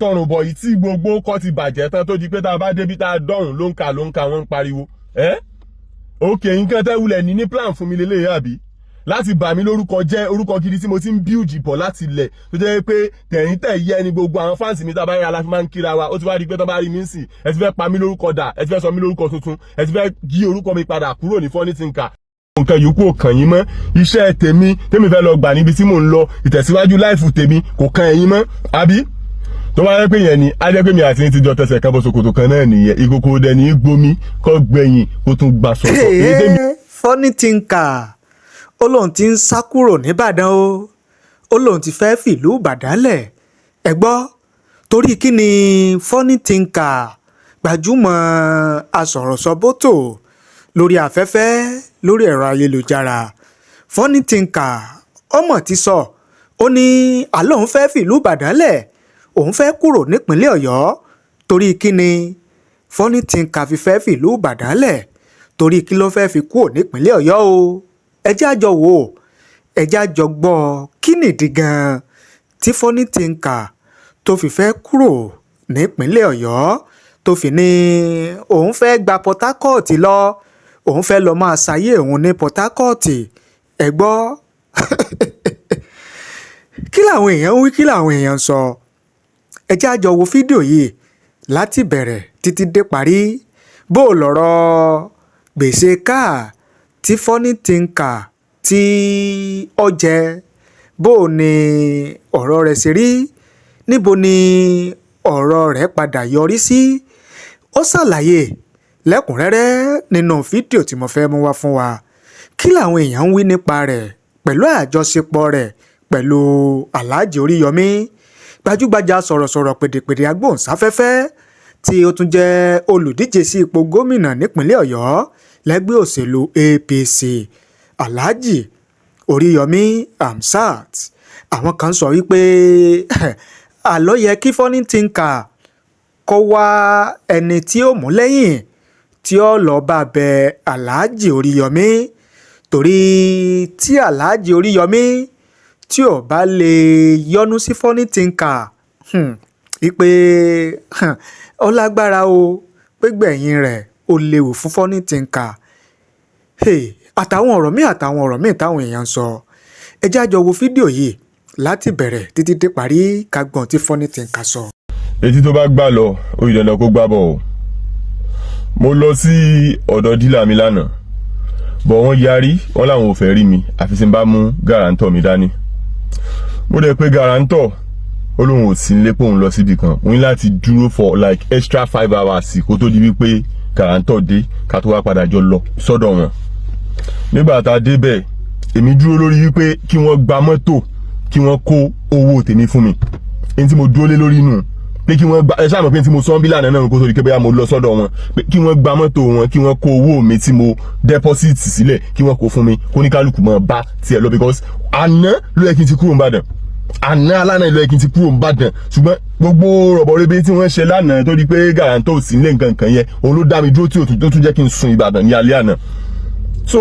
tọrùn bọ̀ yìí tí gbogbo kọ́ ti bàjẹ́ tán tó di pé tá a bá débi tá a dọ̀rùn ló ń ka wọ́n ń pariwo òkè nǹkan tẹ́ wulẹ̀ ní plan fún mi lélẹ́yìn àbí láti bà mí lórúkọ jẹ́ orúkọ gidi tí mo ti ń build bọ̀ láti ilẹ̀ tó jẹ́ pé tẹ̀yìn tẹ̀ yẹ ni gbogbo àwọn fáǹsì mi tábàárí aláfi máa ń kíra wa ó ti wá di pé tán bá rí mi sìn ẹ ti fẹ́ pa mí lórúkọ dà ẹ ti fẹ́ sọ mí lórúkọ tuntun ẹ ti fẹ́ yí orúkọ mi padà kúrò ní funny thinker. nǹkan yòókù ò kàn yín mọ́ iṣẹ́ tèmi fẹ́ lọ gbà níbi tí mò ń lọ ìtẹ̀síwájú láìfù tèmi kò kàn ẹ̀yin mọ́ àbí tó bá yẹ pé yẹn ni á jẹ́ pé mi àti ní ti jọ tẹsẹ̀ kan bó ṣòkòtò kan náà nìyẹn ìkòkò dẹ̀ ní gbomi kọ́ gbẹ̀yìn kó tún gbà sọ̀tọ̀. funny thinker ó lóun ti ń sá kúrò nìbàdàn ó lóun ti fẹ́ fìlú ìbàdàn lẹ̀ ẹ gbọ́ torí kí ni funny thinker gbajúmọ̀ asọ̀rọ̀sọ̀bọ́tò lórí afẹ́fẹ́ lórí ẹ̀rọ ayélujára funny thinker ọmọ ti sọ ó ní àlọ́ òun fẹ́ fìlú ìbàdàn lẹ̀ òun fẹ́ kúrò nípínlẹ̀ ọ̀yọ́ torí kí ni funny thinker fi fẹ́ fìlú ìbàdàn lẹ̀ torí kí ló fẹ́ fi kúrò nípínlẹ̀ ọ̀yọ́ o ẹjẹ́ àjọ wò ẹjẹ́ àjọ gbọ́ kí nìdí gan-an tí funny thinker tó fi fẹ́ kúrò nípínlẹ̀ ọ̀yọ́ tó fi ní òun fẹ́ gba Port Harcourt lọ òun fẹ́ lọ máa ṣayé òun ní Port Harcourt ẹ gbọ́ kí làwọn èèyàn ń wí kí làwọn èèyàn ń sọ ẹjẹ́ àjọ wo fídíò yìí láti bẹ̀rẹ̀ títí dé parí bó lọ̀rọ̀ gbèsè káà tí funny thinker tí ó jẹ bó ni ọ̀rọ̀ rẹ̀ ṣe rí níbo ni ọ̀rọ̀ rẹ̀ padà yọrí sí ó ṣàlàyé lẹ́kùnrẹ́rẹ́ nínú fídíò tí mo fẹ́ mú wá fún wa kí làwọn èèyàn ń wí nípa rẹ̀ pẹ̀lú àjọṣepọ̀ rẹ̀ pẹ̀lú Alhaji Oriyomi gbajúgbajà sọ̀rọ̀sọ̀rọ̀ pèdèpèdè agbóhùnsáfẹ́fẹ́ tí ó tún jẹ́ olùdíje sí ipò gómìnà nípínlẹ̀ ọ̀yọ́ lẹ́gbẹ́ òṣèlú APC Alhaji Oriyomi Hamzat àwọn kan sọ wípé àlọ́ yẹ kí funny thinker kó wá ẹni tí ó mú lẹ́yìn tí ó lọ bá bẹ Alhaji Oriyomi torí tí Alhaji Oriyomi tí ò bá lè yọnu sí funny thinker wípé ó lágbára o pé gbẹ̀yìn rẹ̀ ó léwu fún funny thinker àtàwọn ọ̀rọ̀ míì táwọn èèyàn sọ ẹ jẹ́ àjọ wo fídíò yìí láti bẹ̀rẹ̀ títí dé parí ká gbọ́n tí funny thinker sọ. etí tó bá gbà lọ ó yẹ dandan kó gbà bọ̀ o mo lọ sí ọ̀dọ̀ dílà mi lánàá bọ̀ wọ́n yarí wọ́n làwọn ò fẹ́ rí mi àfi tí n bá mú gàràǹtọ̀ mi dání mo dẹ̀ pé gàràǹtọ̀ ó lóun ò sí nílé pé òun lọ síbi kan òun láti dúró for like extra 5 hours kó tó di wípé gàràǹtọ̀ dé ká tó wá padà jọ lọ sọ́dọ̀ wọn nígbà tá a dé bẹ́ẹ̀ èmi dúró lórí wípé kí wọ́n gba mọ́tò kí wọ́n kó owó tèmi fún mi èyí tí mo dúró lé lórí nù pé kí wọ́n gba ẹ ṣáà mọ̀ pé tí mo sọ ń bí lànà náà kó tó di pé bóyá mo lọ sọ́dọ̀ wọn pé kí wọ́n gba mọ́tò wọn kí wọ́n kó owó mi tí mo deposit sílẹ̀ kí wọ́n kó fún mi kó ní kálukú mọ́ bá tiẹ̀ lọ because àná ló yẹ kí n ti kúrò Ìbàdàn àná alánà ìlú ẹ̀kìn ti kúrò Ìbàdàn ṣùgbọ́n gbogbo rọ̀bọ̀rẹ́bẹ tí wọ́n ṣe lánàá tó di pé gàràǹtọ̀ ò sí nílé nǹkan kan yẹn òun ló dá mi dúró tí ó tún jẹ́ kí n sun Ìbàdàn ní alẹ́ àná so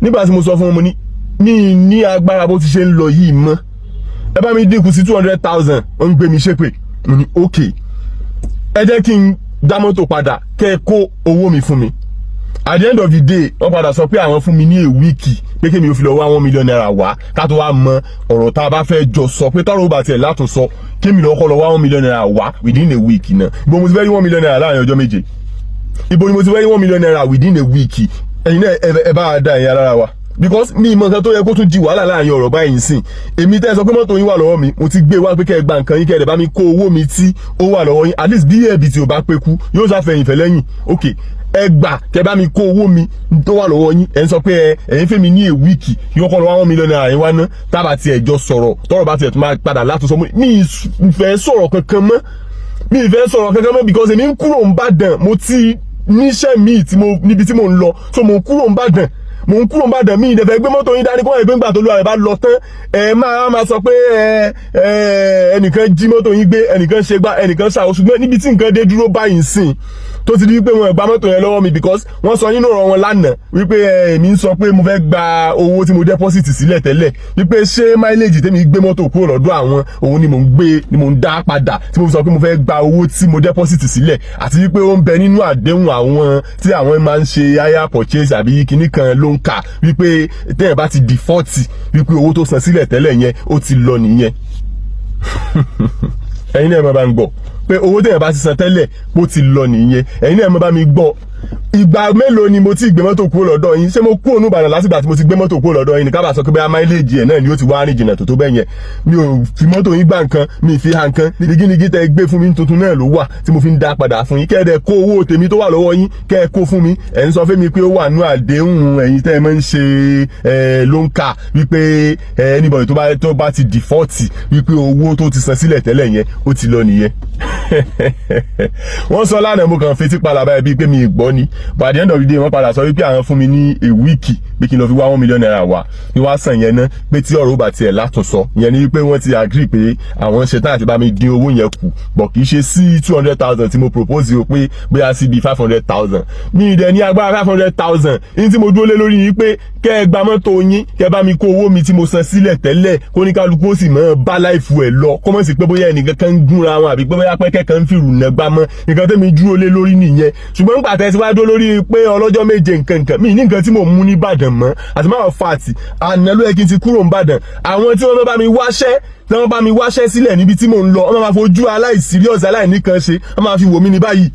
nígbà tí mo sọ fún wọn mo ní agbára bó ti ṣe ń lọ yìí mọ́ ẹ bá mi dínkù sí 200,000 wọ́n ń gbé mi ṣépè mo ní ok ẹ jẹ́ kí n dá mọ́tò padà kẹ́ ẹ kó owó mi fún mi at the end of the day wọ́n padà sọ pé àwọn fún mi ní èwíìkì pé kí mi ò fi lọ wá 1 million naira wá ká tó wá mọ ọ̀rọ̀ tá a bá fẹ́ jọ sọ pé tọ́rọ̀ bá tiẹ̀ látún sọ kí mi lọ́kọ́ lọ wá 1 million naira wá within a week náà ibo mo ti fẹ́ rí 1 million naira láàrin ọjọ́ méje ibo ni mo ti fẹ́ rí 1 million naira within a week ẹ̀yin náà ẹ bá a dá ẹ̀yin alára wa because mi ìmọ̀ nǹkan tó yẹ kó tún di wàhálà láàrin ọ̀rọ̀ báyìí sìn èmi tẹ́ ẹ sọ pé mọ́tò yín wà lọ́wọ́ mi mo ti gbé wá pé kẹ́ ẹ gba nǹkan yín kẹ́ ẹ bá mi kó owó mi tí ó wà lọ́wọ́ yín at least bí ẹ̀bì tí ò bá pé kú yóò sáfẹ̀yìn fẹ́ lẹ́yìn ok ẹ gbà kẹ́ ẹ bá mi kó owó mi tó wà lọ́wọ́ yín ẹ ń sọ pé ẹ̀yin fẹ́ mi ní èwíìkì yóò kọ́ lọ 1 million naira yín wá ná tábà tí ẹ jọ sọ̀rọ̀ tọ́rọ̀ bá tiẹ̀ tún máa padà látúnṣọ mi ìfẹ́ sọ̀rọ̀ kankan mọ́ because èmi ń kúrò Ìbàdàn mo ti níṣẹ́ míì níbi tí mo ń lọ so mo kúrò Ìbàdàn mò ń kúrò Ìbàdàn mi ìdẹ̀fẹ̀ gbé mọ́tò yín dání kó wọ́n gbé ńgbà tó lọ àrẹ̀ bá lọ tán máa sọ pé ẹnìkan jí mọ́tò yín gbé, ẹnìkan ṣe gbá, ẹnìkan ṣàwọ̀. Ṣùgbọ́n níbi tí nǹkan dé dúró báyìí sìn tó ti di wípé wọn gba mọ́tò yẹn lọ́wọ́ mi because wọ́n sọ nínú ọ̀rọ̀ wọn lánàá wípé èmi ń sọ pé mo fẹ́ gba owó tí mo deposit sílẹ̀ tẹ́lẹ̀ wípé ṣé mileage tèmi gbé mọ́tò kúrò lọ́dọ̀ àwọn òun ni mò ń dá padà tí mo sọ pé mo fẹ́ gba owó tí mo deposit sílẹ̀ àti wípé ó ń bẹ nínú àdéhùn àwọn tí àwọn máa ń ṣe hire purchase àbí kinní kan ló ń kà wípé tẹ́yẹ̀ bá ti default wípé owó tó san sílẹ̀ tẹ́lẹ̀ yẹn ó ti lọ nìyẹn. Ẹ̀yin náà máa bá ń gbọ́ pé owó tẹ́yẹ̀ bá ti san tẹ́lẹ̀ ó ti lọ nìyẹn. Ẹ̀yin náà máa bá mi gbọ́ ìgbà mélòó ni mo ti gbé mọ́tò kúrò lọ́dọ̀ yín? Ṣé mo kúrò ní Ìbàdàn látìgbà tí mo ti gbé mọ́tò kúrò lọ́dọ̀ yín ní ká bá sọ pé bóyá mileage ẹ̀ náà ni ó ti wá rìn jìnnà tó bẹ́ẹ̀ yẹn? Mi ò fi mọ́tò yín gbà nǹkan, mi ì fi hàn nǹkan, nígínigí tẹ́ gbé fún mi tuntun náà ló wà tí mo fi ń dá padà fún yín. Kẹ́ẹ̀dẹ̀ kó owó tèmi tó wà lọ́wọ́ yín kẹ́ ẹ kó fún mi. Ẹ̀ ń sọ fún mi pé ó wà nú àdéhùn ẹ̀yin tẹ́ ẹ máa ń ṣe ló ń kà wípé anybody tó bá ti default wípé owó tó ti san sílẹ̀ tẹ́lẹ̀ yẹn ó ti lọ nìyẹn. Wọ́n sọ lánàá mo kàn fetí palaba ẹ̀ bíi pé mi ì gbọ́ ni, but at the end of the day wọ́n padà sọ wípé àwọn fún mi ní a week pé kí n lọ fi wá 1 million naira wá ní wá sàn yẹn ná pé tí ọ̀rọ̀ bá tiẹ̀ látúnsọ ìyẹn ni wípé wọ́n ti agree pé àwọn ṣetán àti bá mi dín owó yẹn kù bọ̀ kì í ṣe sí 200,000 tí mo propose o pé bóyá sí bí 500,000 mi ì dẹ̀ ní agbára 500,000 ní tí mo dúró lé lórí ni pé kẹ́ ẹ gba mọ́tò yín kẹ́ bá mi kó owó mi tí mo san sílẹ̀ tẹ́lẹ̀ kó ní kálukú ó sì mọ́ bá láìfù ẹ̀ lọ kó mọ̀ sí pé bóyá ẹnìkan kan ń gúnra wọn àbí pé bóyá pẹ́kẹ́ kan ń fìrù nàgbà mọ́ nǹkan tẹ́mi dúró lé lórí nìyẹn. Ṣùgbọ́n nígbà tẹ́sí wá dúró lórí pé ọlọ́jọ́ méje nǹkan mi ní nǹkan tí mo mú ní Ìbàdàn mọ́ àti máa fàtì àná ló yẹ kí n ti kúrò ní Ìbàdàn. Àwọn tí wọ́n bá mi wáṣẹ́ tí wọ́n bá mi wáṣẹ́ sílẹ̀ níbi tí mò ń lọ wọ́n máa fojú aláìsíríọ̀sì aláìníkan ṣe wọ́n máa fi wò mí ní báyìí.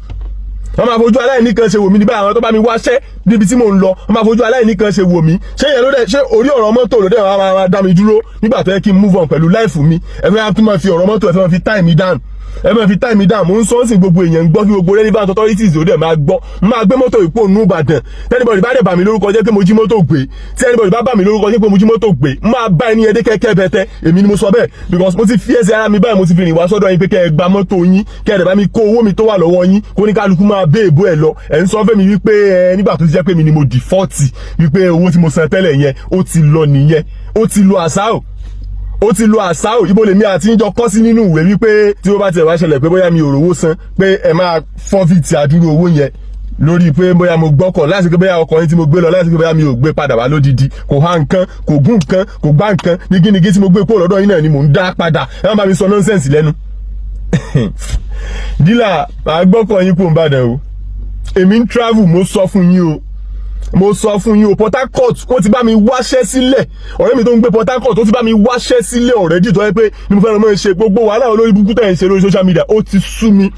Wọ́n máa fojú aláìníkan ṣe wò mí ní báyìí. Àwọn tó bá mi wáṣẹ́ níbi tí mò ń lọ wọ́n máa fojú aláìníkan ṣe wò mí. Ṣé yẹn ló dẹ̀ ṣé orí ọ̀rọ̀ mọ́tò ló dẹ̀ máa dá mi dúró nígbà tó yẹ kí n move on pẹ̀lú life mi? Ẹ fẹ́ tún máa fi ọ̀rọ̀ mọ́tò ẹ fẹ́ máa fi time mi down. Ẹ máa fi time mi down. Mo ń sọ sí gbogbo èèyàn gbọ́ kí gbogbo relevant authorities ó dẹ̀ máa gbọ́. Máa gbé mọ́tò ìpò nú Ìbàdàn. Anybody bá dẹ̀ bà mí lórúkọ jẹ́ pé mo jí mọ́tò gbé. Tí anybody bá bà mí lórúkọ jẹ́ pé mo jí mọ́tò gbé. Máa bá ẹni ẹdẹ kẹ́kẹ́ bẹ́tẹ́. Èmi ni mo sọ bẹ́ẹ̀ because mo ti fi ẹsẹ̀ ara mi báyìí mo ti fi rìn wá sọ́dọ̀ yín pé kẹ́ ẹ gba mọ́tò yín kẹ́ ẹ dẹ̀ bá mi kó owó mi tó wà lọ́wọ́ yín kó ní kálukú máa bẹ́ èbó ẹ̀ lọ. Ẹ̀ ń sọ fẹ́ mi wípé nígbà tó ti jẹ́ pé mi ni mo default wípé owó tí mo san tẹ́lẹ̀ yẹn ó ti lọ nìyẹn. Ó ti lo àṣà o. Ó ti lo àṣà ò ibo lèmi àti ìjọ kọ́ sí nínú ìwé wípé tí ó bá tiẹ̀ wá ṣẹlẹ̀ pé bóyá mi ò rówó san pé ẹ máa forfeit àdúró owó yẹn lórí pé bóyá mo gbọ́kọ̀ láti pé bóyá ọkọ̀ yín tí mo gbé lọ láti pé bóyá mi ò gbé padà wá lódìdí kò há nǹkan kò gún nǹkan kò gbá nǹkan nígínigí tí mo gbé kúrò lọ́dọ̀ yín náà ni mò ń dá padà ẹ má bá mi sọ nonsense lẹ́nu. dílà màá gbọ́kọ̀ yín kúrò Ìbàdàn o èmi ń travel mo sọ fún yín o Port Harcourt wọ́n ti bá mi wáṣẹ́ sílẹ̀ ọ̀rẹ́ mi tó ń gbé Port Harcourt tó ti bá mi wáṣẹ́ sílẹ̀ already tó yẹ pé ni mo fẹ́ lọ mọ́ ṣe gbogbo wàhálà olórí burúkú tẹ̀ ń ṣe lórí social media ó ti sú mi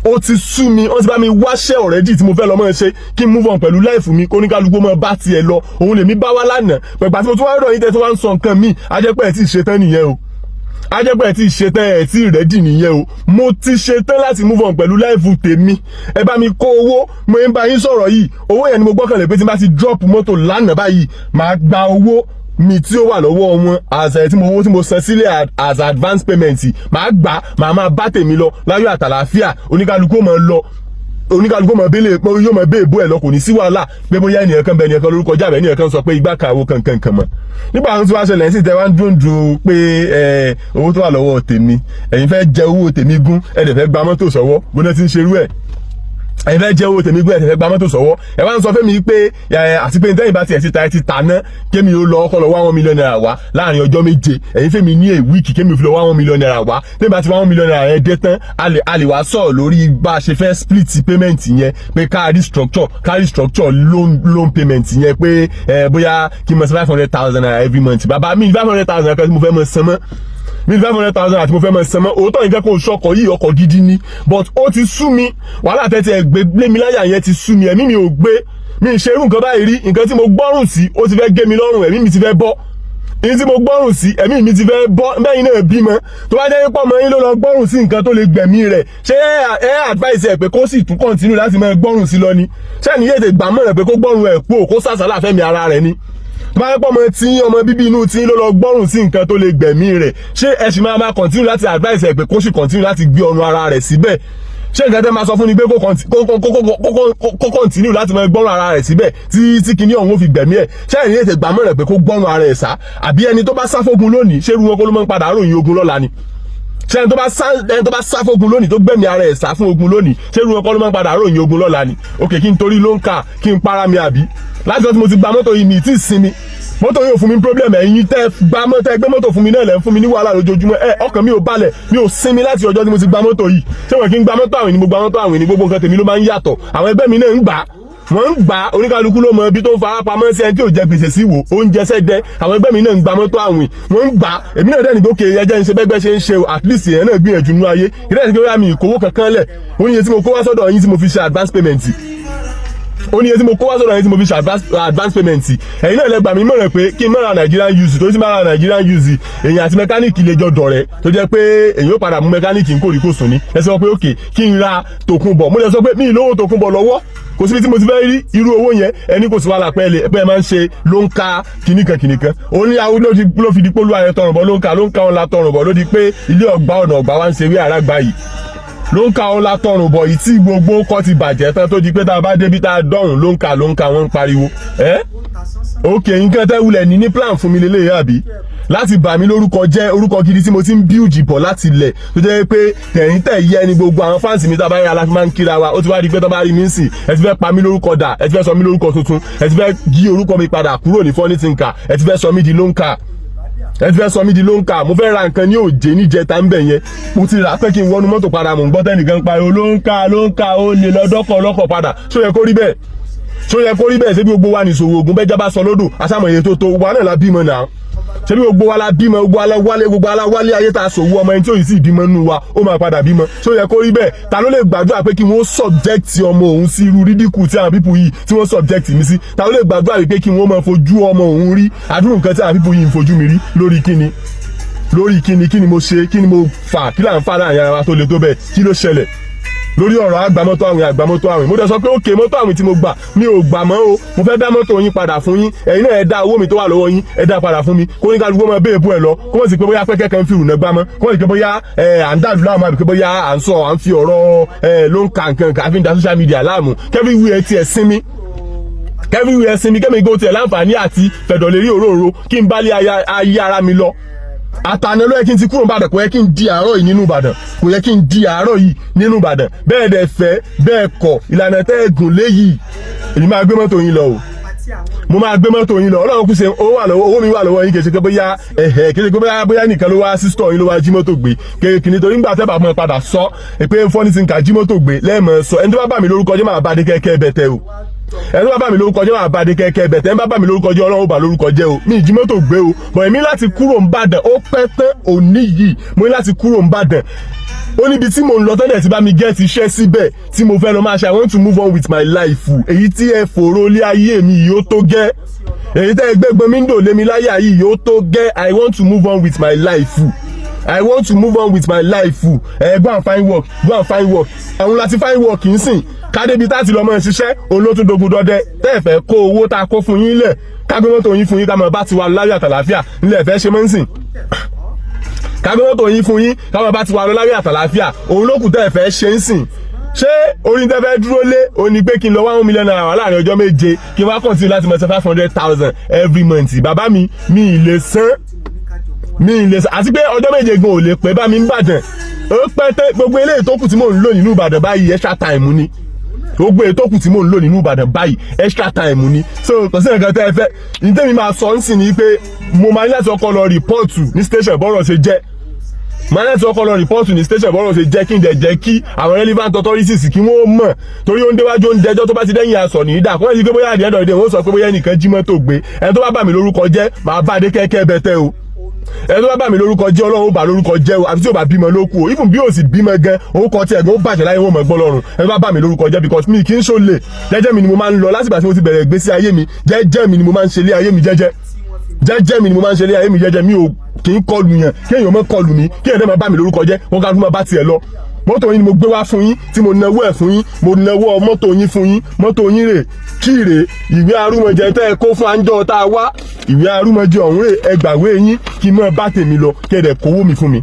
wọ́n ti bá mi wáṣẹ́ already tí mo fẹ́ lọ mọ́ ṣe kí n move on pẹ̀lú life mi kó ní kálukú mọ́ bá tiẹ̀ lọ òun lèmi bá wá lánàá pẹ̀gbà tí mo tún wá rọ̀ yín tẹ́ tó wá ń sọ nǹkan míì ajẹ́pẹ́ ẹ̀ tí ì ṣetán nìyẹn o ajẹ́pẹ́ ẹ̀ tí ì ṣetán ẹ̀ tí ì rẹ́dì nìyẹn o mo ti ṣetán láti move on pẹ̀lú life tèmi ẹ bá mi kó owó mo ń bá yín sọ̀rọ̀ yìí owó yẹn ni mo gbọ́kànlé pé tí n bá ti drop mọ́tò lánàá báyìí máa gba owó mi tí ó wà lọ́wọ́ wọn àṣẹ tí mo san sílẹ̀ as advance payment máa gbà máa bá tèmi lọ láyọ̀ àtàlàáfíà oníkálukú máa lọ oníkálukú máa bẹ́lẹ̀ yóò máa bẹ́ẹ̀ bó ẹ̀ lọ kò ní sí wàhálà pé bóyá ènìyàn kan bẹ ènìyàn kan lórúkọ jábẹ́ ènìyàn kan sọ pé igbá kàwó kankan mọ́ nígbà tó wá ṣẹlẹ̀ sí tẹ wá ń dúndùn pé owó tó wà lọ́wọ́ tèmi ẹ̀yin fẹ́ jẹ owó tèmi gún ẹ̀ dẹ̀ fẹ́ gba mọ́tò sọ́wọ́ bóná ti ń ṣerú ẹ̀ ẹ̀yin fẹ́ jẹ́ owó tèmi gbé ẹ̀fẹ́ gba mọ́tò sọ́wọ́ ẹ wá ń sọ fẹ́mi pé àti pé ntẹ́yìn bá tiẹ̀ ti ta ná kémi ó lọ ọkọ̀ lọ wá 1 million naira wá láàrin ọjọ́ méje ẹ̀yin fẹ́mi ní a week kémi fi lọ wá 1 million naira wá tẹ́yìn bá ti wá 1 million naira yẹn dé tán a lè wá sọ̀rọ̀ lórí bá a ṣe fẹ́ split payment yẹn pé carry structure loan payment yẹn pé bóyá kí n mọ̀ sí 500,000 naira every month bàbá mi 500,000 naira kan tí mo fẹ́ mọ̀ san mọ́ mi 500,000 àti mo fẹ́ mọ̀ san mọ́ òótọ́ nǹkan kò ṣọkọ̀ yìí ọkọ̀ gidi ni but ó ti sú mi wàhálà tẹ́tí ẹ̀ gbé mi láyà yẹn ti sú mi ẹ̀mí mi ò gbé mi ṣe irú nǹkan báyìí rí nǹkan tí mo gbọ́rùn sí ó ti fẹ́ gé mi lọ́rùn ẹ̀mí mi ti fẹ́ bọ́ ní tí mo gbọ́rùn sí ẹ̀mí mi ti fẹ́ bọ́ bẹ́yìn náà bímọ tó bá jẹ́ pọ̀ mọ́ yín ló lọ gbọ́rùn sí nǹkan tó lè gbẹ̀mí rẹ̀ ṣé ẹ advice ẹ̀ pé kó sì tún continue láti máa gbọ́rùn sí lọ ni ṣé ẹ̀ní yéèdè gbàmọ̀ràn pé kó gbọ́rùn ẹ̀ pò kó sàṣàlà fẹ́mi ara rẹ̀ ni máa pọ̀ mọ́ tí ọmọ bíbí inú tí ló lọ gbọ́rùn sí nǹkan tó lè gbẹ̀mí rẹ̀ ṣé ẹ sì máa continue láti advice ẹ̀ pé kó sì continue láti gbé ọrùn ara rẹ̀ síbẹ̀ ṣé nǹkan tẹ́ máa sọ fún ni pé kó continue láti máa gbọ́ràn ara rẹ̀ síbẹ̀ tí kinní ọ̀hún ó fi gbẹ̀mí ẹ̀ ṣé ẹ̀yin ètè gbàmọ́ rẹ̀ pé kó gbọ́ràn ara ẹ̀ sá àbí ẹni tó bá sá fógun lónìí ṣé irú wọn kó ló máa ń padà ròyìn ogun lọ́la ni ṣé ẹni tó bá sá fógun lónìí tó gbẹ̀mí ara ẹ̀ sá fún ogun lónìí ṣé irú wọn kó ló máa ń padà ròyìn ogun lọ́la ni òkè kí n torí ló ń kà kí n para mi àbí láti ọtí mo ti gba mọ́tò yìí mi tí ì sinmi mọ́tò yóò fún mi problem ẹ̀yin tẹ́ gbé mọ́tò fún mi náà lẹ́ ń fún mi ní wàhálà lójoojúmọ́ ọkàn mi ò balẹ̀ mi ò sinmi láti ọjọ́ tí mo ti gba mọ́tò yìí ṣé wọ́n kí n gba mọ́tò àwìn ni mo gba mọ́tò àwìn ni gbogbo nǹkan tèmi ló máa ń yàtọ̀ àwọn ẹgbẹ́ mi náà ń gbà wọ́n ń gbà oníkálukú ló mọ ibi tó ń fara pamọ́ sí ẹni tí ò jẹ gbèsè sí wò oúnjẹ sẹ́dẹ́ àwọn ẹgbẹ́ mi náà ń gba mọ́tò àwìn wọ́n ń gbà èmi náà dẹ́ni gòkè ẹjẹ́ ń ṣe bẹ́gbẹ́ ṣe ń ṣe at least ìyẹn náà gbìyànjú nínú ayé ìrẹsì pé mi ìkówó kankan lẹ̀ oníye tí mo kó wá sọ́dọ̀ yín tí mo fi ṣe advance payment ó ní etí mo kó wá sọ̀rọ̀ yẹn tí mo fi ṣe advance payment ẹ̀yin náà lẹ́gbàá mi mọ̀ràn pé kí n má ra Nigerian use tó ti má ra Nigerian use èyàn àti mẹkáníìkì lè jọ dọ̀rẹ́ tó jẹ́ pé èyàn ó padà mú mẹkáníìkì ń kórìí kò sùn ní ẹ sọ pé òkè kí n ra tòkunbọ̀ mo lè sọ pé mi ì lówó tòkunbọ̀ lọ́wọ́ kò síbi tí mo ti fẹ́ rí irú owó yẹn ẹni kò sí wàhálà pẹ́ máa ń ṣe ló ń ka kìnnìkan òun ní àwọn ló fi di pé olúwa yẹn tọrùn bọ̀ ló ń ka ọ̀la tọrùn bọ̀ ló di pé ilé ọ̀gbá ọ̀nà ọ̀gbá wa ń ṣe wí àràgbá yìí ló ń ka ọ̀la tọrùn bọ̀ yìí tí gbogbo kọ́ ti bàjẹ́ tán tó di pé tá a bá débi tá a dọ̀rùn ló ń ka wọ́n ń pariwo òkè nǹkan tẹ́ wulẹ̀ ní plan fún mi lélẹ́yìn àbí láti bà mí lórúkọ jẹ́ orúkọ gidi tí mo ti ń bíùjì bọ̀ láti ilẹ̀ tó jẹ́ pé tẹ̀yìn tẹ̀ yẹ ni gbogbo àwọn fáǹsì mi tá a bá yẹ aláfi máa ń kíra wa ó ti wá di pé tó bá rí mi ń sìn ẹ ti fẹ́ pa mí lórúkọ dà ẹ ti fẹ́ sọ mí lórúkọ tuntun ẹ ti fẹ́ yí orúkọ mi padà kúrò ní funny thinker ẹ ti fẹ́ sọ mí di lóńkà ẹ ti fẹ́ sọ mí di lóńkà mo fẹ́ ra nǹkan ní òjé níjẹta ń bẹ̀ yẹn mo ti rà pé kí n wọnú mọ́tò padà mò ń gbọ́ tẹ́nìkan pariwo lóńkà ó lè lọ́dọ́kọ̀ ọlọ́kọ̀ padà ṣó yẹ kó rí bẹ́ẹ̀ ṣé bí gbogbo wa ní ìṣòwò ògùn bẹ́ẹ̀ jábá sọ lódò aṣáàmọ̀ye tó wà náà la bímọ náà ṣé bí gbogbo wa la bímọ gbogbo aláwálé ayé tá a ṣòwò ọmọ ẹni tí ò yìí sì bímọ nínú wa ó máa padà bímọ ṣó yẹ kó rí bẹ́ẹ̀ ta ló lè gbàdúrà pé kí wọ́n subject ọmọ òun sí irú rídíkù tí àwọn pípù yìí tí wọ́n subject mi sí ta ló lè gbàdúrà pé kí wọ́n máa fojú ọmọ òun rí àdúrà nǹkan tí àwọn pípù yìí ń fojú mi rí lórí kíni kí ni mo ṣe kí ni mo fà kí là ń fà láàrin ara wa tó le tó bẹ́ẹ̀ kí ló ṣẹlẹ̀ lórí ọ̀rọ̀ àgbàmọ́tò àwìn mo dẹ̀ sọ pé òkè mọ́tò àwìn tí mo gbà mi ò gbà mọ́ o mo fẹ́ dá mọ́tò yín padà fún yín ẹ̀yin náà ẹ dá owó mi tó wà lọ́wọ́ yín ẹ dá padà fún mi kó ní kálukú máa béèbù ẹ lọ kó mọ̀ sí pé bóyá pẹ́kẹ́ kan fi rùnà gbá mọ́ kó mọ̀ sí pé bóyá à ń dàlú láàmú àbí pé bóyá à ń fi ọ̀rọ̀ ló ń ka nǹkan àfi ń da social media láàmú kẹ́fíwìí tiẹ̀ sinmi kẹ́mi gbó tiẹ̀ láǹfààní àti fẹ̀dọ̀lérí òróró kí n bá lé ayé ara mi lọ àtàná ló yẹ kí n ti kúrò Ìbàdàn kò yẹ kí n di àárọ̀ yìí nínú Ìbàdàn bẹ́ẹ̀ dẹ̀ fẹ́ bẹ́ẹ̀ kọ̀ ìlànà tẹ́ ẹ gùn léyìí èyí máa gbé mọ́tò yín lọ o mo máa gbé mọ́tò yín lọ Ọlọ́run kù ṣe owó mi wà lọ́wọ́ yín kì í ṣe pé bóyá nìkan ló wá sí stọ̀ yín ló wá jí mọ́tò gbé kìnìún torí ńgbà tẹ́bà mọ́ padà sọ pé funny thinker jí mọ́tò gbé lẹ́ẹ̀mọ́ sọ ẹni tó bá bà mí lórúkọ jẹ́ máa bá dé kẹ́kẹ́ bẹ̀tẹ̀ o ẹni tó bá bà mí lórúkọ jẹ́ máa bá dé kẹ́kẹ́ bẹ̀tẹ̀ ẹni bá bà mí lórúkọ jẹ́ Ọlọ́run ó bà lórúkọ jẹ́ o mi ì jí mọ́tò gbé o bọ̀ èmi láti kúrò Ìbàdàn ó pẹ́ tán òní yìí mo ní láti kúrò Ìbàdàn ó níbi tí mo ń lọ tẹ́lẹ̀ tí bá mi gẹ́ẹ̀tì iṣẹ́ síbẹ̀ tí mo fẹ́ lọ máa ṣe I want to move on with my life èyí tí ẹ fòró lé ayé mi yìí ó tó gẹ́ èyí tẹ́ ẹ gbẹ́gbẹ́ mi ń dò lé mi láyà yìí yóò tó gẹ́ I want to move on with my life go and find work àwọn láti find work ń sìn kádébi tá ti lọ mọ́ ṣiṣẹ́ òun ló tún dogun dọdẹ tẹ́ ẹ fẹ́ kó owó tá a kó fún yín lẹ̀ kágbé mọ́tò yín fún yín ká mọ̀ bá ti wà láyé àtàlàáfíà nílẹ̀ fẹ́ ṣe mọ́ ń sìn kágbé mọ́tò yín fún yín ká mọ̀ bá ti wà láyé àtàlàáfíà òun ló kù tẹ́ ẹ fẹ́ ṣe ń sìn ṣé orin tẹ́ fẹ́ dúró lé o ní pé kí n lọ 1 million naira láàrin ọjọ́ méje kí n wá continue láti mọ̀ ṣe 500,000 every month bàbá mi ì lè san àti pé ọjọ́ méje gan ò lè pẹ́ bá mi ń bàdàn ó pẹ́ tẹ́ gbogbo eléyìí tó kù tí mò ń lò nínú Ìbàdàn báyìí extra time ni gbogbo èyí tó kù tí mò ń lò nínú Ìbàdàn báyìí extra time ni so kò sí nǹkan tẹ́ ẹ fẹ́ ní tẹ́mi máa sọ ń sìn ní pé mo máa ní láti ọkọ lọ rìpọ́ọ̀tù ní station bọ́rọ̀ ṣe jẹ́ kí n dẹ̀ jẹ́ kí àwọn relevant authorities kí wọ́n mọ̀ torí ó ń déwájú ó ń dẹjọ́ tó bá ti dẹ́yìn aṣọ ní ìdá kọ́ ẹ̀ sí pé bóyá àdìyẹ́ dọ̀dẹ̀ wọ́n sọ pé bóyá ẹnìkan jí mọ́tò gbé ẹni tó bá bà mí lórúkọ jẹ́ máa bá dé kẹ́kẹ́ bẹ́tẹ́ o ẹni tó bá bà mí lórúkọ jẹ́ Ọlọ́run ó bà lórúkọ jẹ́ o àti tí ò bá bímọ ló kù o even bí ò sì bímọ gan orúkọ tí ẹ̀gbọ́n ó bàjẹ́ láyé wọn mọ̀ gbọ́ lọ́rùn ẹni tó bá bà mí lórúkọ jẹ́ because mi kì í ṣòlè jẹ́jẹ́ mi ni mo máa ń lọ látìgbà tí mo ti bẹ̀rẹ̀ ìgbésí ayé mi jẹ́jẹ́ mi ni mo máa ń ṣe lé ayé mi jẹ́jẹ́ mi ò kì í kọlù yàn kí èèyàn mọ́ kọlù mi kí èèyàn dẹ́ máa bà mí lórúkọ jẹ́ wọn ká tún máa bá tiẹ̀ lọ mọ́tò yín ni mo gbé wá fún yín tí mo náwó ẹ̀ fún yín mo náwó mọ́tò yín fún yín mọ́tò yín rè kí rè ìwé arúmọjẹ tẹ́ ẹ kó fún àńjọ tá a wá ìwé arúmọjẹ ọ̀hún rè ẹ gbàwé yín kí n mọ́ bá tèmi lọ kí ẹ dẹ̀ kówó mi fún mi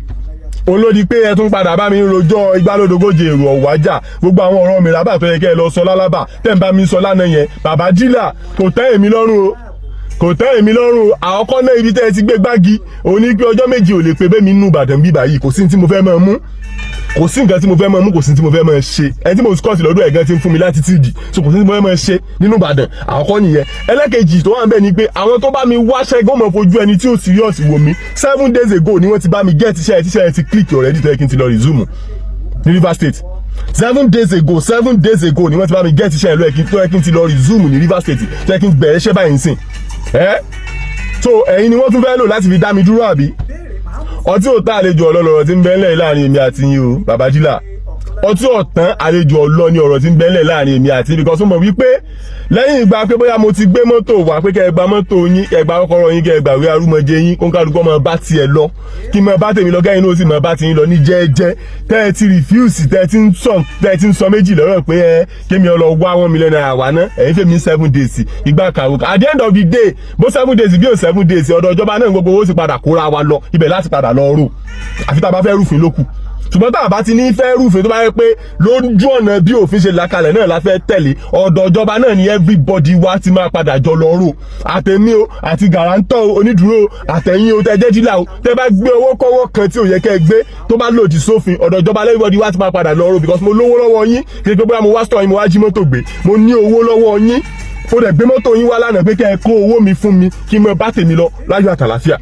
òun ló di pé ẹ tún padà bá mi rojọ́ igbálódógóje èrò ọ̀wájà gbogbo àwọn ọ̀rọ̀ mi rábà tó yẹ kẹ́ ẹ lọ sọ lálábà tẹ́ ń bá mi sọ lánàá yẹn bàbá dílà kò tẹ́ èmi lọ́rùn o kò tẹ́ èmi lọ́rùn àkọ́kọ́ náà ibi tẹ́ ẹ ti gbé gbági òun ní pé ọjọ́ méje ò lè pe bẹ́ẹ̀ mi nínú Ìbàdàn bíbá yìí kò sí ní tí mo fẹ́ máa mú kò sí nǹkan tí mo fẹ́ máa mú kò sí tí mo fẹ́ máa ṣe ẹni tí mo scott lọ́dún ẹ̀gán ti ń fún mi láti tíìdì so kò sí tí mo fẹ́ máa ṣe nínú Ìbàdàn àkọ́kọ́ nìyẹn ẹlẹ́kejì tó wà ń bẹ̀ ni pé àwọn tó bá mi wáṣẹ́ gbọ́mọ̀ fojú ẹni tí ò serious wò mí 7 days ago ni wọ́n ti bá mi get tíṣẹ́ ti click already tó yẹ kí n ti lọ resume ní Rivers State 7 days ago ni wọ́n ti bá mi get tíṣẹ́ tó yẹ kí n ti lọ resume ní Rivers State tó yẹ kí n bẹ̀rẹ̀ iṣẹ́ báyìí nsìn so ẹ̀yin ni wọ́n tún fẹ́ lò láti fi dá mi dúró àbí ọtí ò tán àlejò ọlọ́lọ́rọ̀ tí ń bẹ́ńlẹ̀ láàrin èmi àti yín o bàbá dílà ọtí ọ̀tán àlejò ọlọ́ ní ọ̀rọ̀ tí ń bẹ́ńlẹ̀ láàrin èmi àti because ó mọ̀ wípé lẹ́yìn ìgbà pé bóyá mo ti gbé mọ́tò wá pé kẹ́ ẹ gba mọ́tò yín kẹ́ ẹ gba kọ́kọ́rọ́ yín kẹ́ ẹ gbàwé arúmọjẹ yín kó ń kálukọ́ mọ́ bá tiẹ̀ lọ kí mọ́ bá tèmi lọ kẹ́yìn náà sì mọ́ bá ti yín lọ ní jẹ́ẹ́jẹ́ tẹ́ ẹ ti refuse tẹ́ ẹ ti ń sọ méjì lọ́rọ̀ pé ẹ kémi ọ lọ wá 1 million naira wá ná ẹ̀yin fèmí 7 days ìgbà kàwé at the end of the day bó 7 days bí ò 7 days ọ̀dọ̀ ìjọba náà gbogbo owó sì padà kóra wa lọ ibẹ̀ láti padà lọ rò àfi tá a bá fẹ́ rúfin lókù ṣùgbọ́n tá a bá ti ní fẹ́ rúfin tó bá yẹ pé lójú ọ̀nà bí òfin ṣe làkalẹ̀ náà la fẹ́ tẹ̀lé ọ̀dọ̀ ìjọba náà ni everybody wa ti máa padà jọ lọ rò àtẹ̀mí o àti gàrántọ̀ o onídùúró àtẹ̀yìn o tẹ́jẹ́ dílà o tẹ́ bá gbé owó kọ́wọ́ kan tí ò yẹ kẹ́ gbé tó bá lòdì sófin ọ̀dọ̀ ìjọba everybody wa ti máa padà lọ rò because mo lówó lọ́wọ́ yín kí n pé bóyá mo wá store yín mo wá jí mọ́tò gbé mo ní owó lọ́wọ́ yín ó dẹ̀ gbé mọ́tò yín wá lánàá pé kẹ́ ẹ kó owó mi fún mi kí n mọ bá tèmi lọ láyọ̀ àtàlàfíà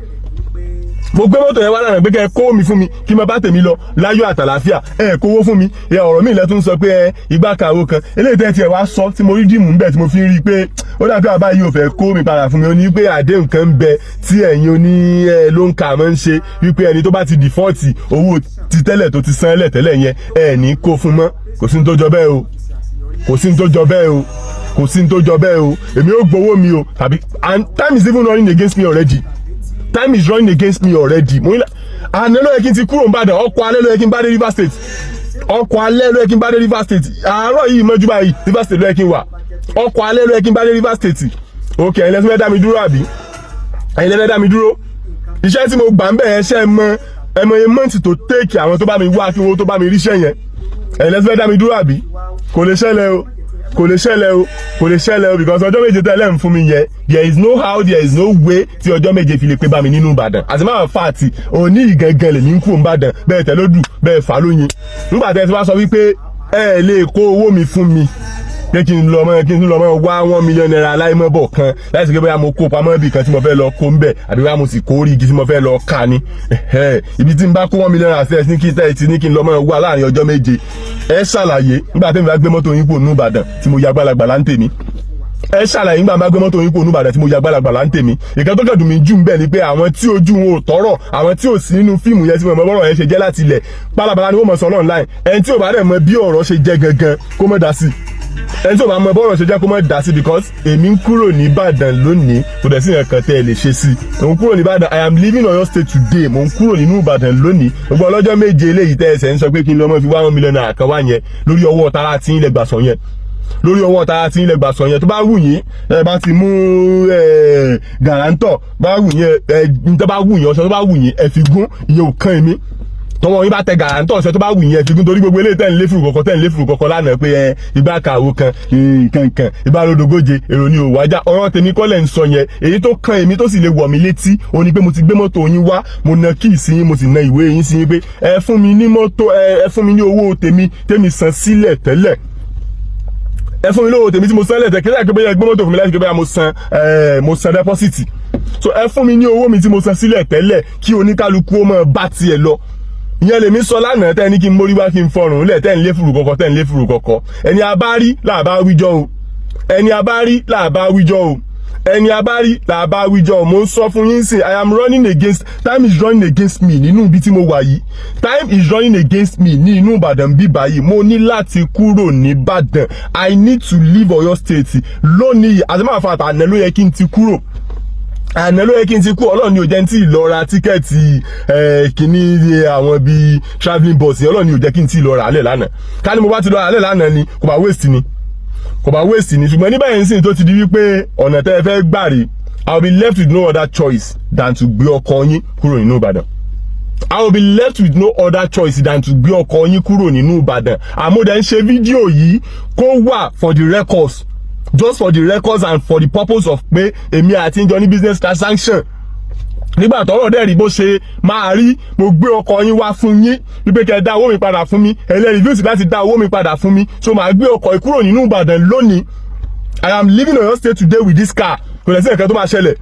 mo gbé mọ́tò yẹn wá lánàá pé kẹ́ ẹ kó mi fún mi kí n mọ bá tèmi lọ láyọ̀ àtàlàfíà ẹ kówó fún mi ẹ ọ̀rọ̀ mi ilẹ̀ tún sọ pé ẹ ìgbà kàwó kan eléyìí tẹ́ tiẹ̀ wá sọ tí mo rí dìmú bẹ́ẹ̀ tí mo fi ń rí i pé ó dàbí àbá yìí ò fẹ́ kó mi padà fún mi ó ní pé àdéhùn kan ń bẹ tí ẹ̀yin oní ló ń kà máa ń ṣe wípé ẹni tó bá ti dìfọ́ọ̀tì owó ti tẹ́lẹ̀ tó ti san lẹ̀ tẹ́lẹ̀ yẹn ẹ ní kó fún mọ́ kò sí ní tó jọ bẹ́ẹ̀ o kò sí ní tó jọ bẹ́ẹ̀ o kò sí ní tó jọ bẹ́ẹ̀ o èmi ò gbowó mi o tàbí and time is even running against me already time is running against me already mo ní àná ló yẹ kí n ti kúrò nìbàdàn ọkọ̀ alẹ́ ló yẹ kí n bá dé Rivers State ọkọ̀ alẹ́ ló yẹ kí n bá dé Rivers State àárọ̀ yìí mọ́jú báyìí Rivers State ló yẹ kí n wà ọkọ̀ alẹ́ ló yẹ kí n bá dé Rivers State ok ẹ̀yin lẹ́sìn fẹ́ dá mi dúró àbí ẹ̀yin lẹ́fẹ́ dá mi dúró iṣẹ́ tí mo gbà ń bẹ̀ yẹn ṣe ẹmọ iye mọ́ǹtì tó tẹ́ẹ̀kì àwọn tó bá mi wá kí owó tó bá mi ríṣẹ́ yẹn ẹ̀yin lẹ́sìn fẹ́ dá mi dúró àbí kò lè ṣẹlẹ̀ o kò lè ṣẹlẹ̀ o because ọjọ́ méje tẹ́lẹ̀ ń fún mi yẹn there is no how there is no way tí ọjọ́ méje fi lè pé bá mi nínú Ìbàdàn àti máa fà àti òní ìgangan lèmi ń kú Ìbàdàn bẹ́ẹ̀ tẹ́ lódù bẹ́ẹ̀ fà lóyin nígbà tẹ́ ti wá sọ wípé ẹ lè kó owó mi fún mi pé kí n lọ mọ wá 1 million naira aláìmọ́bọ̀ kan láti ṣe pé bóyá mo kó pamọ́ ibì kan tí mo fẹ́ lọ kó ń bẹ̀ àbí bóyá mo sì kó orí igi tí mo fẹ́ lọ ká ni ibi tí n bá kó 1 million naira sí ní kí tẹ́ ti ní kí n lọ mọ wá láàrin ọjọ́ méje ẹ ṣàlàyé nígbà tí mo bá gbé mọ́tò yín kó nú Ìbàdàn tí mo ya gbalagbala ń tèmi ẹ ṣàlàyé nígbà máa gbé mọ́tò yín kó nú Ìbàdàn tí mo ya gbalagbala ń tèmi ìkan tó kẹ́dùn mí jù ń bẹ̀ ni pé àwọn tí ojú wọn ò tọ́rọ̀ àwọn tí ò sí nínú fíìmù yẹn tí mo mọ bọ́rọ̀ yẹn ṣe jẹ́ láti ilẹ̀ pálapàla ni wọ́n mọ̀ sọ online ẹni tí ò bá dẹ̀ mọ bí ọ̀rọ̀ ṣe jẹ́ gangan kó mọ̀ dá sí ẹni tí ò bá mọ bọ́rọ̀ ṣe jẹ́ kó mọ̀ dá sí because èmi ń kúrò ní Ìbàdàn lónìí kò dẹ̀ sí nǹkan tẹ́ ẹ lè ṣe sí mò ń kúrò ní Ìbàdàn I am leaving Ọ̀yọ́ state today mò ń kúrò nínú Ìbàdàn lónìí gbogbo ọlọ́jọ́ méje eléyìí tẹ́ ẹsẹ̀ ń sọ pé kí n lọ mọ́ fi 1 million naira kan wá yẹn lórí ọwọ́ tara tí ń lẹ gbà sọ yẹn lórí ọwọ́ tara tí ń lẹ gbà sọ yẹn tó bá wù yín ẹ bá ti mú gàrántọ̀ bá wù yín ẹ tó bá wù yín ọ̀sẹ̀ tó bá wù yín ẹ fi gún ìyẹn ò kàn èmi tọwọ́ yín bá tẹ gàrántọ̀ ọ̀sẹ̀ tó bá wù yín ẹ fi gún torí gbogbo eléyìí tẹ́ ń lé fùrù kọ̀kọ̀ lánàá pé ìgbà kàwó kan kankan ìbálòdógóje èrò ni òwájà ọ̀rọ̀ tèmi kọ́lẹ̀ ń sọ yẹn èyí tó kàn èmi tó sì lè wọ̀ mí létí ó ní pé mo ti gbé mọ́tò yín wá mo na kíì sí yín mo sì na ìwé yín sí yín pé ẹ fún mi ní mọ́tò ẹ fún mi ní owó tèmi san sílẹ̀ tẹ́lẹ̀ ẹ fún mi lówó tèmi tí mo san lẹ́tẹ̀ kílẹ̀ pé bóyá gbé mọ́tò fún mi láti pé bóyá mo san dẹ́pọ́sìtì so ẹ fún mi ní owó mi tí mo san sílẹ̀ tẹ́lẹ̀ kí oníkálukú ó máa bá tiẹ̀ lọ ìyẹn lèmi sọ lánàá tẹ́ ní kí n mórí wá kí n fọrùn lẹ̀ tẹ́ ń lé fùrù kọ̀kọ̀ ẹni abárí làbá wíjọ́ o ẹni abárí làbá wíjọ́ o ẹni abárí làbá wíjọ́ o mo ń sọ fún yín sìn I am running against time is running against me nínú ibi tí mo wà yìí time is running against me ní inú Ìbàdàn bí báyìí mo ní láti kúrò ní Ìbàdàn I need to leave Ọ̀yọ́ state lónìí àti máa fa àtànà ló yẹ kí n ti kúrò àná ló yẹ kí n ti kú Ọlọ́run ní ò jẹ́ n tí lọ ra tíkẹ́ẹ̀tì kìíní àwọn bíi travelling bus Ọlọ́run ní ò jẹ́ kí n tí lọ ra alẹ́ lánàá ká ní mo bá ti lọ alẹ́ lánàá ni kò bá waste ni ṣùgbọ́n ní báyìí nsìn tó ti di wípé ọ̀nà tẹ́ ẹ fẹ́ gbà rí I will be left with no other choice than to gbé ọkọ yín kúrò nínú Ìbàdàn I will be left with no other choice than to gbé ọkọ̀ yín kúrò nínú Ìbàdàn. Àmọ́ dẹ̀ ń ṣe fídíò yìí kó wà for the records, just for the records and for the purpose of pé èmi àti ìjọ ní business transaction. Nígbà tọ́rọ̀ dẹ̀ rí bó ṣe máa rí, mo gbé ọkọ̀ yín wá fún yín wípé kẹ́ dá owó mi padà fún mi, ẹlẹ́rìí fíìsì láti dá owó mi padà fún mi, so màá gbé ọkọ̀ yìí kúrò nínú Ìbàdàn lónìí. I am leaving Oyo State today with this car. Kò lè sí nǹkan tó máa ṣẹlẹ̀.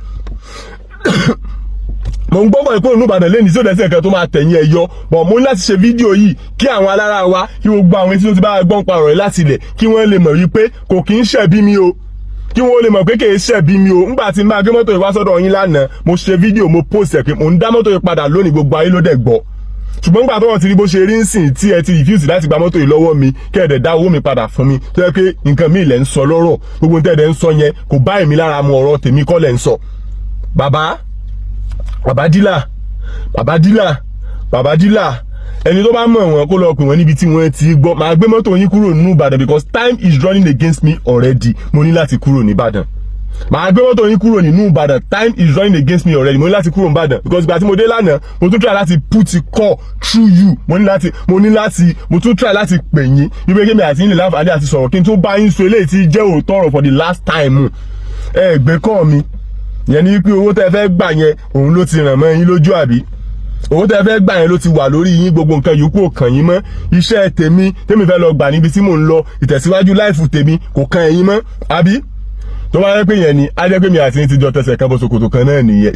Mo ń gbọ́kọ̀ ìkúrò nínú Ìbàdàn lẹ́ni tí ó dẹ̀sẹ̀ nǹkan tó máa tẹ̀yìn ẹ̀ yọ, but mo ní láti ṣe fídíò yìí kí àwọn alára wa, kí gbogbo àwọn tí ó ti bá gbọ́n pa ọ̀rọ̀ yìí láti ilẹ̀, kí wọ́n lè mọ̀ wípé kò kí ń ṣẹ̀bi mi o, kí wọ́n lè mọ̀ pé kì í ṣẹ̀bi mi o. Ńgbà tí n bá gbé mọ́tò yìí wá sọ́dọ̀ yín lánàá, mo ṣe fídíò, mo post ẹ̀ pé mo ń dá mọ́tò yìí padà lónìí, gbogbo ayé ló dẹ̀ gbọ́. Ṣùgbọ́n nígbà tó wọ́n ti rí bó ṣe rí ń sìn tí ẹ ti refuse láti gba mọ́tò yìí lọ́wọ́ mi, kẹ́ ẹ̀ dẹ̀ dá owó mi padà fún mi, tó yẹ pé nǹkan mi lẹ̀ ń sọ lọ́rọ̀, gbogbo tẹ́ ẹ̀ dẹ̀ ń sọ yẹn kò bá èmi lára mu, ọ̀rọ̀ tèmi kọ́ lẹ̀ ń sọ. Bàbá dílà, ẹni tó bá mọ̀ wọ́n kó lọ pè wọ́n níbi tí wọ́n ti gbọ́. Màá gbé mọ́tò yín kúrò nínú Ìbàdàn because time is running against me already. Mo ní láti kúrò ní Ìbàdàn. Màá gbé mọ́tò yín kúrò nínú Ìbàdàn. Time is running against me already. Mo ní láti kúrò ní Ìbàdàn because ìgbà tí mo dé lánàá, mo tún try láti put a call through you. Mo tún try láti pè yín wípé kí mi àti yín lè láǹfààní àti sọ̀rọ̀ kí n tún bá yín sọ eléyìí tí jẹ́ òótọ́ ọ̀rọ̀ for the last time. Ẹ gbé call mi. Yẹn ni pé owó tẹ́ fẹ́ gbà yẹn òun ló ti ràn mọ́ yín lójú àbí? Owó tẹ́ fẹ́ gbà yẹn ló ti wà lórí yín, gbogbo nǹkan yòókù ò kàn yín mọ́. Iṣẹ́ tèmi fẹ́ lọ gbà níbi tí mò ń lọ, ìtẹ̀síwájú láìfù tèmi kò kàn ẹ̀yin mọ́ àbí? Tó bá yẹ pé yẹn ni, á jẹ́ pé mi àti yín ti jọ tẹsẹ̀ kan bọ́ ṣòkòtò kan náà nìyẹn.